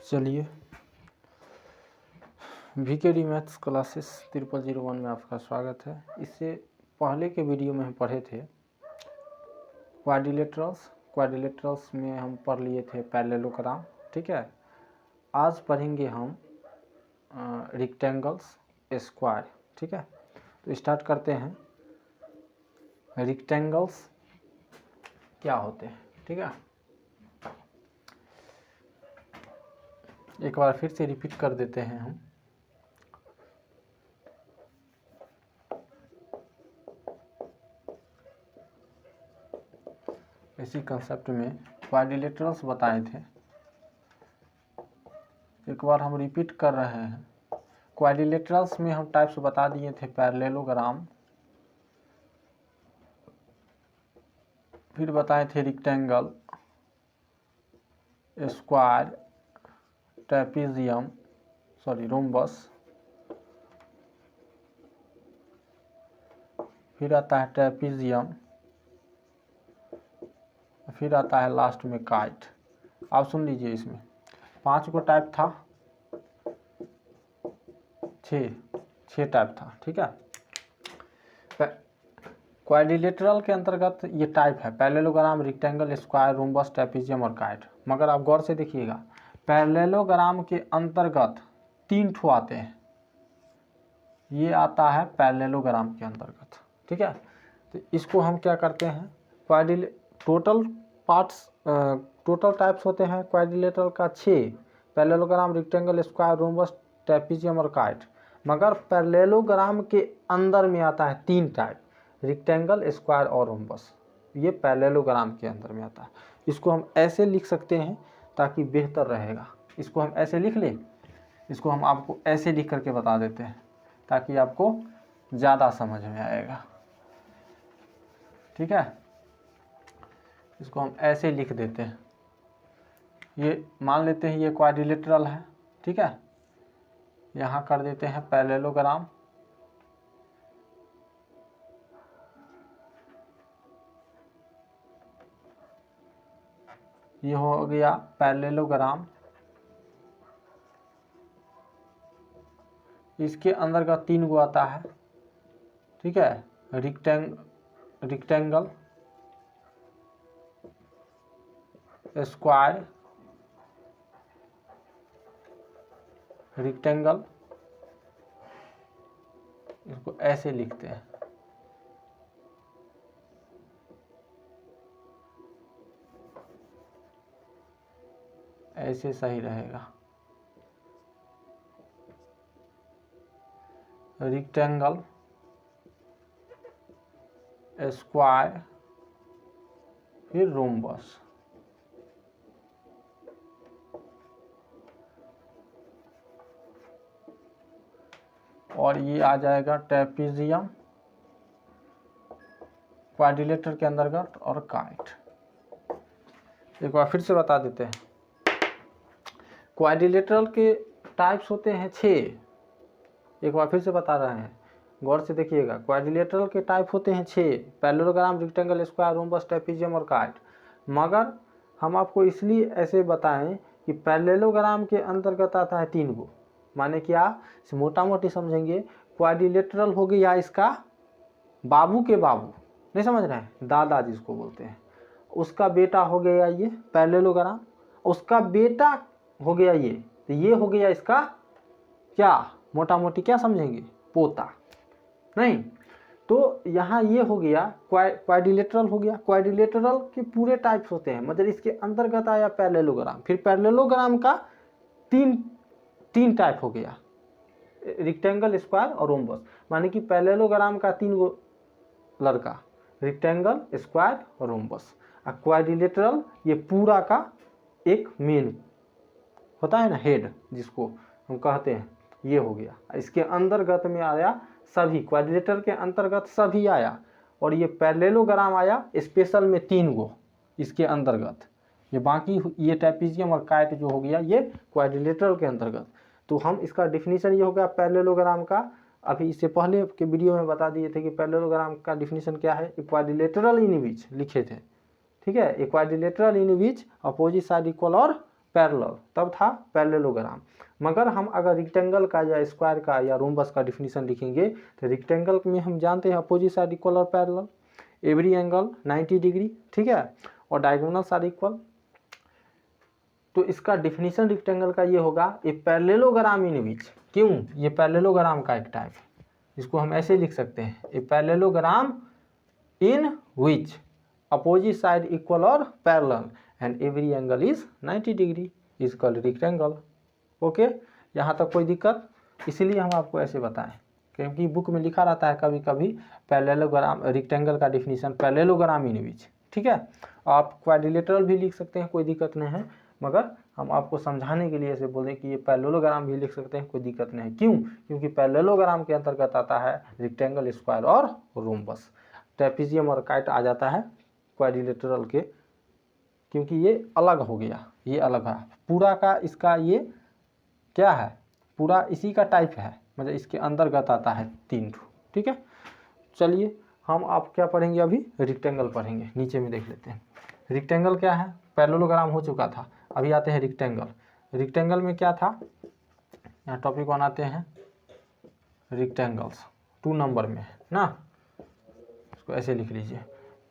चलिए VKD maths classes 0001 में आपका स्वागत है। इससे पहले के वीडियो में हम पढ़े थे क्वाड्रिलेटरल्स में हम पढ़ लिए थे पैरेललोग्राम। ठीक है, आज पढ़ेंगे हम रेक्टेंगल्स, स्क्वायर। ठीक है, तो स्टार्ट करते हैं। रेक्टेंगल्स क्या होते हैं? ठीक है, एक बार फिर से रिपीट कर देते हैं हम। इसी कंसेप्ट में क्वाड्रिलेटरल्स बताए थे, एक बार हम रिपीट कर रहे हैं। क्वाड्रिलेटरल्स में हम टाइप्स बता दिए थे, पैरेललोग्राम, फिर बताए थे रेक्टेंगल, स्क्वायर, रोम्बस, फिर आता है ट्रेपीजियम, फिर आता है लास्ट में काइट। आप सुन लीजिए, इसमें 5 को टाइप था, 6 टाइप था। ठीक है, क्वाड्रिलेटरल के अंतर्गत ये टाइप है parallelogram, rectangle, square, rhombus, trapezium और काइट। मगर आप गौर से देखिएगा, पैरेललोग्राम के अंतर्गत 3 ठो आते हैं। ये आता है पैरेललोग्राम के अंतर्गत। ठीक है, तो इसको हम क्या करते हैं, टोटल टाइप्स होते हैं क्वाड्रिलेटरल का 6, parallelogram, rectangle, square, rhombus, trapezium और काइट। मगर पैरेललोग्राम के अंदर में आता है 3 टाइप, रेक्टेंगल, स्क्वायर और रोम्बस। ये पैरेललोग्राम के अंदर में आता है। इसको हम ऐसे लिख सकते हैं ताकि बेहतर रहेगा। इसको हम ऐसे लिख लें, इसको हम आपको ऐसे लिख करके बता देते हैं ताकि आपको ज़्यादा समझ में आएगा। ठीक है, इसको हम ऐसे लिख देते हैं। ये मान लेते हैं ये क्वाड्रिलेटरल है। ठीक है, यहाँ कर देते हैं पैरेललोग्राम, ये हो गया पैरेललोग्राम। इसके अंदर का 3 गो आता है। ठीक है, रेक्टेंगल, स्क्वायर, रेक्टेंगल, इसको ऐसे लिखते हैं। ऐसे सही रहेगा। रेक्टेंगल, स्क्वायर, फिर रोम्बस। और ये आ जाएगा ट्रेपीजियम क्वाड्रिलेटर के अंतर्गत और काइट। एक बार फिर से बता देते हैं, क्वाड्रिलेटरल के टाइप्स होते हैं 6। एक बार फिर से बता रहे हैं, गौर से देखिएगा। क्वाड्रिलेटरल के टाइप होते हैं 6, parallelogram, rectangle, square, rhombus, trapezium और काइट। मगर हम आपको इसलिए ऐसे बताएं कि पैरेललोग्राम के अंतर्गत आता है 3 गो। माने क्या, मोटा मोटी समझेंगे, क्वाड्रिलेटरल हो गया इसका बाबू के बाबू, नहीं समझ रहे हैं, दादा जिसको बोलते हैं, उसका बेटा हो गया ये पैरेललोग्राम, उसका बेटा हो गया ये, तो ये हो गया इसका क्या, मोटा मोटी क्या समझेंगे, पोता। नहीं तो यहाँ ये हो गया क्वाड्रिलेटरल हो गया। क्वाड्रिलेटरल के पूरे टाइप्स होते हैं, मतलब इसके अंतर्गत आया पैरेललोग्राम। फिर पैरेललोग्राम का तीन टाइप हो गया, रेक्टेंगल, स्क्वायर और रोम्बस। माने कि पैरेललोग्राम का 3 गो लड़का, रेक्टेंगल, स्क्वायर और रोम्बस। और क्वाड्रिलेटरल ये पूरा का एक मेन होता है ना, हेड जिसको हम कहते हैं, ये हो गया। इसके अंतर्गत में आया सभी, क्वाड्रिलेटरल के अंतर्गत सभी आया। और ये पैरेललोग्राम आया स्पेशल में 3 गो इसके अंतर्गत। ये बाकी ये ट्रेपीजियम और काइट जो हो गया ये क्वाड्रिलेटरल के अंतर्गत। तो हम इसका डिफिनीशन ये हो गया पैरेललोग्राम का। अभी इससे पहले के वीडियो में बता दिए थे कि पैरेललोग्राम का डिफिनीशन क्या है, क्वाड्रिलेटरल इन विच लिखे थे। ठीक है, quadrilateral in which opposite side equal और पैरेलल, तब था पैरेललोग्राम। मगर हम अगर रेक्टेंगल का या स्क्वायर का या रोम्बस का डिफिनीशन लिखेंगे तो रेक्टेंगल में हम जानते हैं अपोजिट साइड इक्वल और पैरेलल, एवरी एंगल 90 डिग्री, ठीक है, और डायगोनल्स आर इक्वल। तो इसका डिफिनीशन रेक्टेंगल का ये होगा ए पैरेललोग्राम इन विच, क्यों, ये पैरेललोग्राम का एक टाइप है, इसको हम ऐसे लिख सकते हैं, a parallelogram in which opposite side equal और parallel and every angle is 90 degree is called rectangle. Okay, यहाँ तक कोई दिक्कत? इसीलिए हम आपको ऐसे बताएं, क्योंकि बुक में लिखा रहता है कभी कभी पैरेललोग्राम, रेक्टेंगल का डिफिनीशन पैरेललोग्राम इन विच, ठीक है। आप क्वाड्रिलेटरल भी लिख सकते हैं, कोई दिक्कत नहीं है, मगर हम आपको समझाने के लिए ऐसे बोले कि ये पैरेललोग्राम भी लिख सकते हैं, कोई दिक्कत नहीं है। क्यों? क्योंकि पैरेललोग्राम के अंतर्गत आता है रेक्टेंगल, स्क्वायर और रोम्बस। ट्रेपीजियम और काइट आ जाता है क्वाड्रिलेटरल के, क्योंकि ये अलग हो गया, ये अलग है पूरा का, इसका ये क्या है, पूरा इसी का टाइप है, मतलब इसके अंतर्गत आता है 3 ठो, ठीक है। चलिए हम आप क्या पढ़ेंगे अभी, रेक्टेंगल पढ़ेंगे। नीचे में देख लेते हैं रेक्टेंगल क्या है, पैरेललोग्राम हो चुका था, अभी आते हैं रेक्टेंगल। रेक्टेंगल में क्या था, यहाँ टॉपिक बनाते हैं रेक्टेंगल्स, 2 नंबर में है ना, इसको ऐसे लिख लीजिए।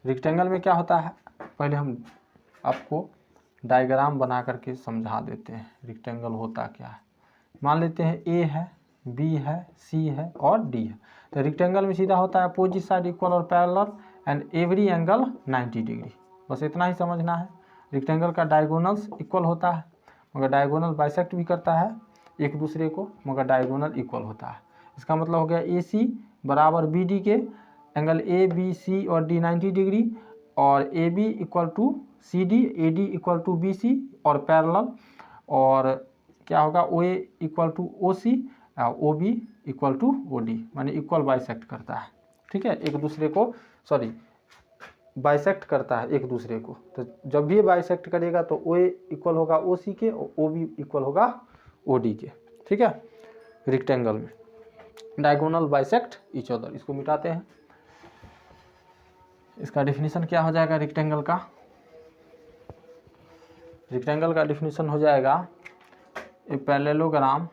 रेक्टेंगल में क्या होता है, पहले हम आपको डायग्राम बना करके समझा देते हैं रेक्टेंगल होता क्या है। मान लेते हैं ए है, बी है, सी है और डी है। तो रेक्टेंगल में सीधा होता है अपोजिट साइड इक्वल और parallel and every angle 90 degree, बस इतना ही समझना है। रेक्टेंगल का डायगोनल्स इक्वल होता है, मगर डायगोनल बाइसेक्ट भी करता है एक दूसरे को, मगर डायगोनल इक्वल होता है। इसका मतलब हो गया ए सी बराबर बी डी के, एंगल ए बी सी और डी 90 डिग्री, और A B equal to C D, A D equal to B C और पैरेलल, और क्या होगा O A equal to O C, O B equal to O D, माने equal bisect करता है, ठीक है, एक दूसरे को, सॉरी बाइसेक्ट करता है एक दूसरे को। तो जब भी बाइसेक्ट करेगा तो ओ ए इक्वल होगा ओ सी के और ओ बी इक्वल होगा ओ डी के, ठीक है। रेक्टेंगल में डायगोनल बाइसेक्ट ईच अदर, इसको मिटाते हैं। इसका डिफिनीशन क्या हो जाएगा रेक्टेंगल का, रेक्टेंगल का डिफिनीशन हो जाएगा a parallelogram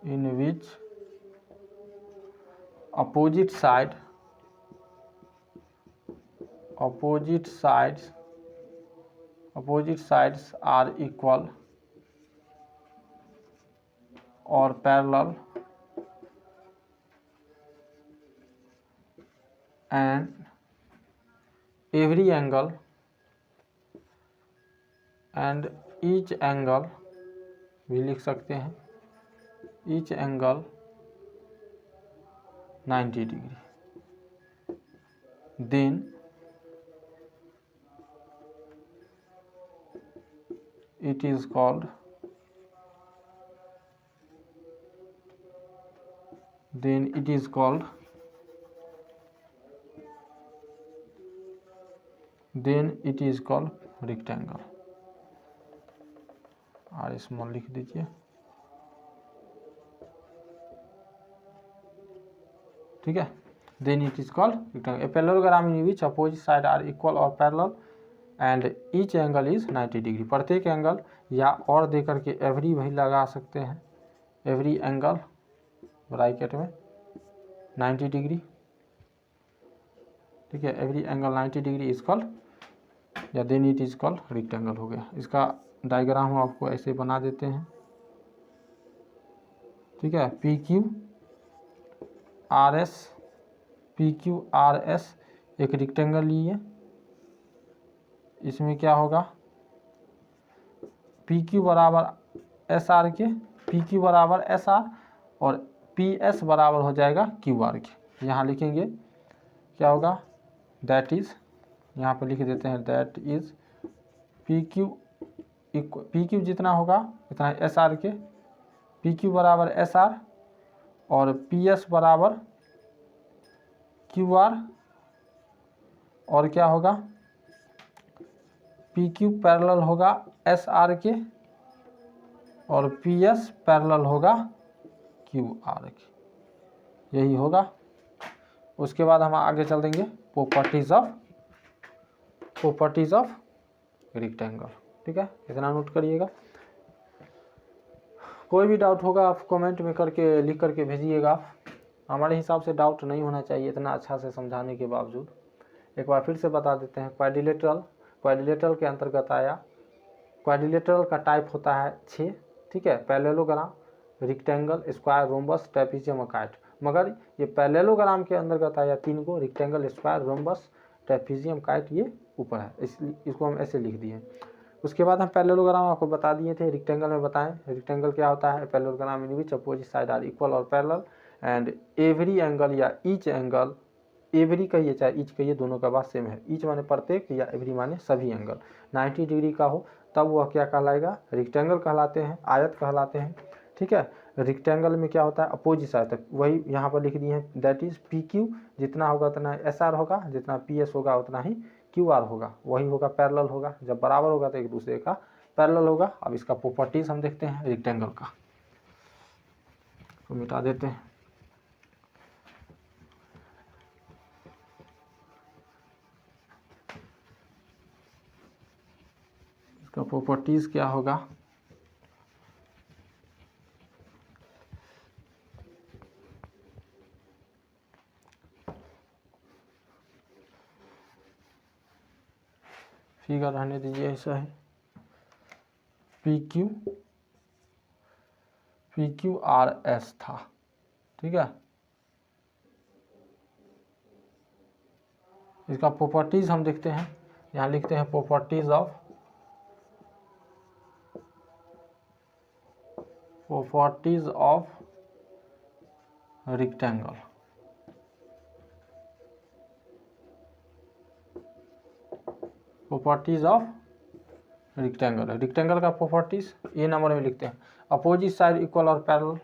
in which opposite sides are equal or parallel and every angle and each angle भी लिख सकते हैं, each angle 90 degree, then it is called rectangle. Are small लिख दीजिए, ठीक है। Then it is called rectangle. A parallelogram in which opposite side are equal और parallel and each angle is 90 degree, प्रत्येक एंगल, या और दे करके एवरी भी लगा सकते हैं, एवरी एंगल ब्रैकेट में 90 डिग्री, ठीक है, every angle 90 degree is called, या then it is called rectangle हो गया। इसका डायग्राम हम आपको ऐसे बना देते हैं, ठीक है। पी क्यू आर एस एक रेक्टेंगल लिए, इसमें क्या होगा, पी क्यू बराबर एस आर के, पी क्यू बराबर एस आर और पी एस बराबर हो जाएगा क्यू आर के। यहाँ लिखेंगे क्या होगा, दैट इज, यहाँ पर लिख देते हैं दैट इज पी क्यू जितना होगा इतना एस आर के, पी क्यू बराबर एस आर और पी एस बराबर क्यू आर, और क्या होगा, पी क्यू पैरेलल होगा एस आर के और पी एस पैरेलल होगा क्यू आर के, यही होगा। उसके बाद हम आगे चल देंगे प्रॉपर्टीज ऑफ रेक्टेंगल। ठीक है, इतना नोट करिएगा। कोई भी डाउट होगा आप कमेंट में करके लिख करके भेजिएगा। आप हमारे हिसाब से डाउट नहीं होना चाहिए इतना अच्छा से समझाने के बावजूद। एक बार फिर से बता देते हैं, क्वाड्रिलेटरल के अंतर्गत आया। क्वाड्रिलेटरल का टाइप होता है 6, ठीक है, parallelogram, rectangle, square, rhombus, trapezium और काइट। मगर ये पैरेललोग्राम के अंतर्गत आया 3 को, rectangle, square, rhombus, trapezium, kite, ये ऊपर है, इसलिए इसको हम ऐसे लिख दिए। उसके बाद हम पैरेललोग्राम आपको बता दिए थे, रेक्टेंगल में बताएं। रेक्टेंगल क्या होता है? Parallelogram in which opposite side are equal और पैरेलल एंड एवरी एंगल या ईच एंगल, एवरी कहिए चाहे ईच कहिए, दोनों का बात सेम है। ईच माने प्रत्येक या एवरी माने सभी एंगल 90 डिग्री का हो तब वह क्या कहलाएगा? रेक्टेंगल कहलाते हैं, आयत कहलाते हैं। ठीक है, रेक्टेंगल में क्या होता है? अपोजिट साइड, वही यहाँ पर लिख दिए हैं, दैट इज पी क्यू, जितना होगा उतना एस आर होगा, जितना पी एस होगा उतना ही क्यू आर होगा, वही होगा, पैरेलल होगा। जब बराबर होगा तो एक दूसरे का पैरेलल होगा। अब इसका प्रॉपर्टीज हम देखते हैं रेक्टेंगल का, तो मिटा देते हैं। इसका प्रॉपर्टीज क्या होगा? फिगर रहने दीजिए ऐसा है, पी क्यू आर एस था। ठीक है, इसका प्रॉपर्टीज हम देखते हैं। यहाँ लिखते हैं properties of rectangle. Properties of rectangle, rectangle का प्रॉपर्टीज ए नंबर में लिखते हैं। अपोजिट साइड इक्वल और पैरेलल,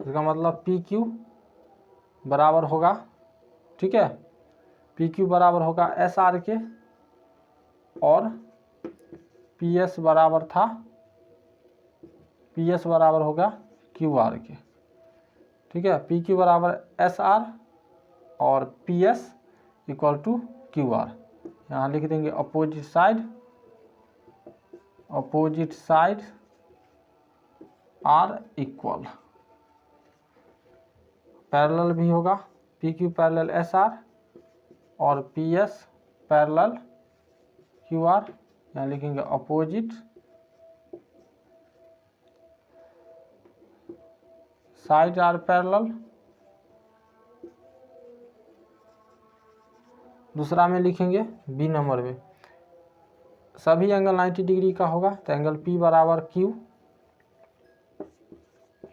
इसका मतलब पी क्यू बराबर होगा, ठीक है, पी क्यू बराबर होगा एस आर के और पी एस बराबर था, पी एस बराबर होगा क्यू आर के। ठीक है, पी क्यू बराबर एस आर और P S equal to Q R. यहाँ लिख देंगे opposite side are equal, parallel भी होगा, P Q parallel S R और P S parallel Q R. यहाँ लिखेंगे अपोजिट साइड आर पैरेलल। दूसरा में लिखेंगे बी नंबर में, सभी एंगल 90 डिग्री का होगा, तो एंगल P बराबर Q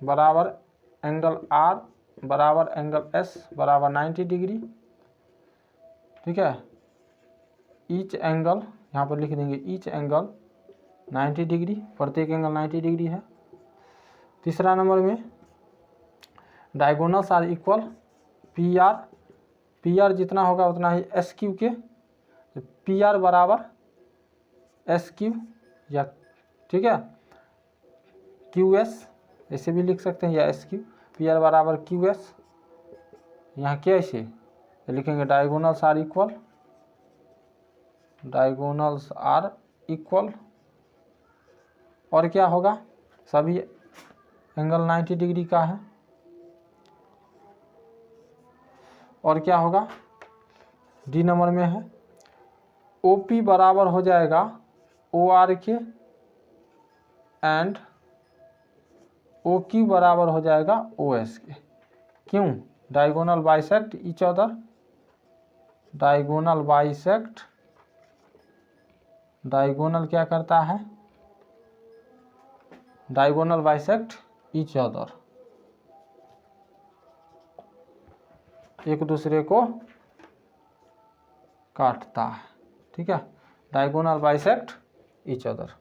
बराबर एंगल R बराबर एंगल S बराबर 90 डिग्री। ठीक है, ईच एंगल यहाँ पर लिख देंगे, ईच एंगल 90 डिग्री, प्रत्येक एंगल 90 डिग्री है। तीसरा नंबर में diagonals are equal, P R जितना होगा उतना ही एस क्यू के, पी आर बराबर एस क्यू या, ठीक है, क्यू एस ऐसे भी लिख सकते हैं, या एस क्यू, पी आर बराबर क्यू एस। यहाँ कैसे लिखेंगे? डायगोनल्स आर इक्वल, और क्या होगा? सभी एंगल 90 डिग्री का है, और क्या होगा? डी नंबर में है, ओ पी बराबर हो जाएगा ओ आर के एंड ओ क्यू बराबर हो जाएगा ओ एस के। क्यों? Diagonal bisect each other, diagonal क्या करता है? डायगोनल बाइसेक्ट ईच अदर, एक दूसरे को काटता है। ठीक है, डायगोनल बाइसेक्ट ईच अदर।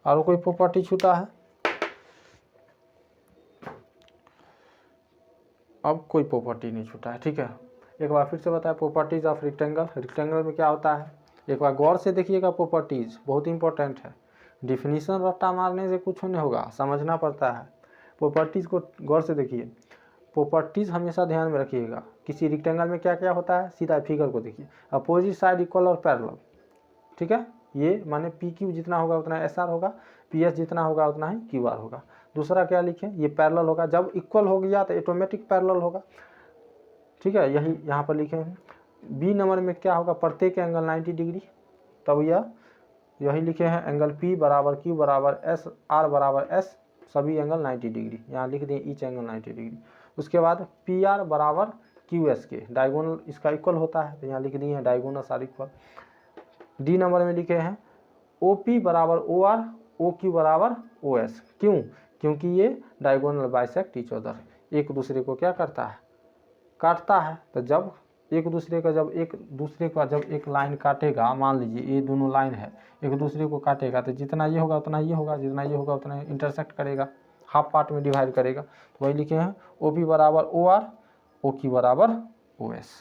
और कोई प्रॉपर्टी छूटा है? अब कोई प्रॉपर्टी नहीं छूटा है। ठीक है, एक बार फिर से बताएं प्रॉपर्टीज ऑफ रेक्टेंगल। रेक्टेंगल में क्या होता है? एक बार गौर से देखिएगा, प्रॉपर्टीज बहुत इंपॉर्टेंट है। डिफिनीशन रट्टा मारने से कुछ नहीं होगा, समझना पड़ता है। प्रॉपर्टीज को गौर से देखिए। प्रॉपर्टीज़ हमेशा ध्यान में रखिएगा। किसी रेक्टेंगल में क्या क्या होता है, सीधा फिगर को देखिए, अपोजिट साइड इक्वल और पैरेलल, ठीक है। ये माने पी क्यू जितना होगा उतना एस आर होगा, पी एस जितना होगा उतना ही क्यू आर होगा। दूसरा क्या लिखें, ये पैरेलल होगा, जब इक्वल हो गया तो ऑटोमेटिक पैरेलल होगा, ठीक है। यही यहाँ पर लिखे हैं। बी नंबर में क्या होगा, प्रत्येक एंगल 90 डिग्री, तब यही लिखे हैं एंगल पी बराबर क्यू बराबर एस, आर बराबर एस, सभी एंगल 90 डिग्री, यहाँ लिख दें ईच एंगल 90 डिग्री। उसके बाद पी आर बराबर क्यू एस के, डायगोनल इसका इक्वल होता है, तो यहाँ लिख दिए हैं diagonal are equal. D number में लिखे हैं ओ पी बराबर ओ आर, ओ क्यू बराबर ओ एस, क्यों, क्योंकि ये डायगोनल बाइसेक्ट ईच अदर, एक दूसरे को क्या करता है, काटता है। तो जब एक दूसरे का जब एक लाइन काटेगा, मान लीजिए ये दोनों लाइन है, एक दूसरे को काटेगा, तो जितना ये होगा उतना ये होगा, जितना ये होगा उतना इंटरसेक्ट करेगा, हाफ पार्ट में डिवाइड करेगा। तो वही लिखे हैं ओ पी बराबर ओ आर, ओ क्यू बराबर ओ एस,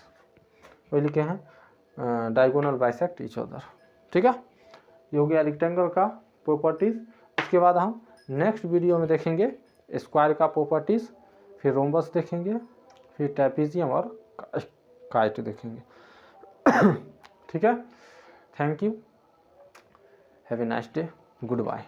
वही लिखे हैं डायगोनल बाइसेक्ट ईच अदर, ठीक है। ये हो गया रेक्टेंगल का प्रॉपर्टीज़। उसके बाद हम नेक्स्ट वीडियो में देखेंगे स्क्वायर का प्रॉपर्टीज़, फिर रोम्बस देखेंगे, फिर ट्रेपेजियम और काइट देखेंगे, ठीक है। Thank you, have a nice day, good bye.